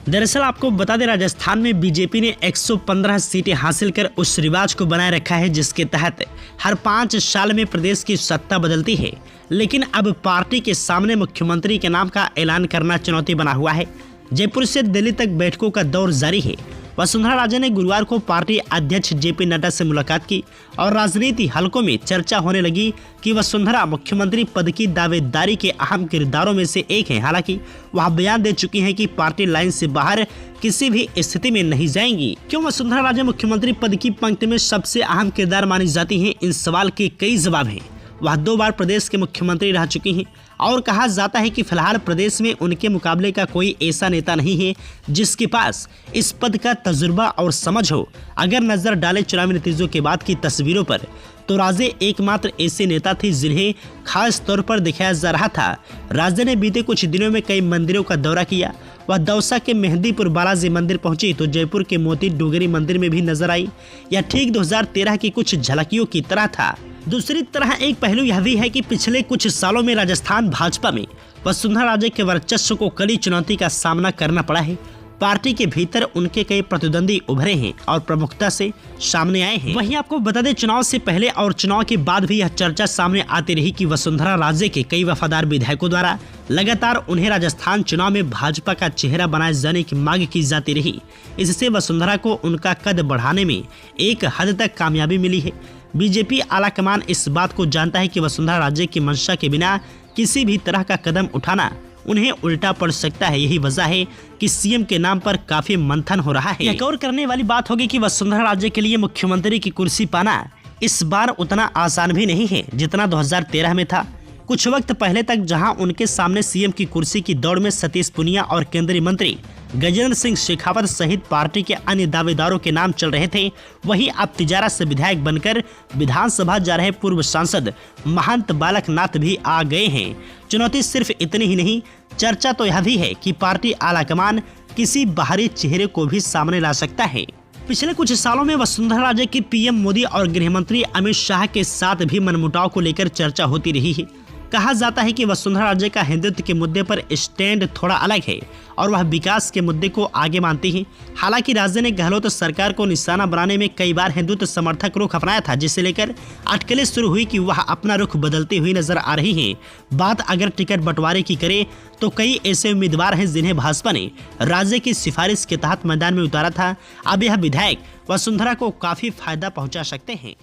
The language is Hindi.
दरअसल आपको बता दें, राजस्थान में बीजेपी ने 115 सीटें हासिल कर उस रिवाज को बनाए रखा है जिसके तहत हर 5 साल में प्रदेश की सत्ता बदलती है। लेकिन अब पार्टी के सामने मुख्यमंत्री के नाम का ऐलान करना चुनौती बना हुआ है। जयपुर से दिल्ली तक बैठकों का दौर जारी है। वसुंधरा राजे ने गुरुवार को पार्टी अध्यक्ष जेपी नड्डा से मुलाकात की और राजनीति हलकों में चर्चा होने लगी कि वसुंधरा मुख्यमंत्री पद की दावेदारी के अहम किरदारों में से एक है। हालांकि वह बयान दे चुकी हैं कि पार्टी लाइन से बाहर किसी भी स्थिति में नहीं जाएंगी। क्यों वसुंधरा राजे मुख्यमंत्री पद की पंक्ति में सबसे अहम किरदार मानी जाती हैं? इन सवाल के कई जवाब हैं। वह 2 बार प्रदेश के मुख्यमंत्री रह चुकी हैं और कहा जाता है कि फिलहाल प्रदेश में उनके मुकाबले का कोई ऐसा नेता नहीं है जिसके पास इस पद का तजुर्बा और समझ हो। अगर नजर डालें चुनावी नतीजों के बाद की तस्वीरों पर, तो राजे एकमात्र ऐसे नेता थे जिन्हें खास तौर पर दिखाया जा रहा था। राजे ने बीते कुछ दिनों में कई मंदिरों का दौरा किया। वह दौसा के मेहंदीपुर बालाजी मंदिर पहुंची तो जयपुर के मोती डोगरी मंदिर में भी नजर आई। यह ठीक 2013 की कुछ झलकियों की तरह था। दूसरी तरह एक पहलू यह भी है कि पिछले कुछ सालों में राजस्थान भाजपा में वसुंधरा राजे के वर्चस्व को कड़ी चुनौती का सामना करना पड़ा है। पार्टी के भीतर उनके कई प्रतिद्वंदी उभरे हैं और प्रमुखता से सामने आए हैं। वहीं आपको बता दें, चुनाव से पहले और चुनाव के बाद भी यह चर्चा सामने आती रही कि वसुंधरा राजे के कई वफादार विधायकों द्वारा लगातार उन्हें राजस्थान चुनाव में भाजपा का चेहरा बनाए जाने की मांग की जाती रही। इससे वसुंधरा को उनका कद बढ़ाने में एक हद तक कामयाबी मिली है। बीजेपी आलाकमान इस बात को जानता है कि वसुंधरा राजे की मंशा के बिना किसी भी तरह का कदम उठाना उन्हें उल्टा पड़ सकता है। यही वजह है कि सीएम के नाम पर काफी मंथन हो रहा है। एक और करने वाली बात होगी कि वसुंधरा राजे के लिए मुख्यमंत्री की कुर्सी पाना इस बार उतना आसान भी नहीं है जितना 2013 में था। कुछ वक्त पहले तक जहां उनके सामने सीएम की कुर्सी की दौड़ में सतीश पुनिया और केंद्रीय मंत्री गजेंद्र सिंह शेखावत सहित पार्टी के अन्य दावेदारों के नाम चल रहे थे, वहीं अब तिजारा से विधायक बनकर विधानसभा जा रहे पूर्व सांसद महंत बालक नाथ भी आ गए हैं। चुनौती सिर्फ इतनी ही नहीं, चर्चा तो यह भी है कि पार्टी आलाकमान किसी बाहरी चेहरे को भी सामने ला सकता है। पिछले कुछ सालों में वसुंधरा राजे की पीएम मोदी और गृह मंत्री अमित शाह के साथ भी मनमुटाव को लेकर चर्चा होती रही है। कहा जाता है कि वसुंधरा राजे का हिंदुत्व के मुद्दे पर स्टैंड थोड़ा अलग है और वह विकास के मुद्दे को आगे मानती हैं। हालांकि राजे ने गहलोत सरकार को निशाना बनाने में कई बार हिंदुत्व समर्थक रुख अपनाया था, जिसे लेकर अटकलें शुरू हुई कि वह अपना रुख बदलती हुई नजर आ रही हैं। बात अगर टिकट बंटवारे की करे तो कई ऐसे उम्मीदवार हैं जिन्हें भाजपा ने राजे की सिफारिश के तहत मैदान में उतारा था। अब यह विधायक वसुंधरा को काफी फायदा पहुंचा सकते हैं।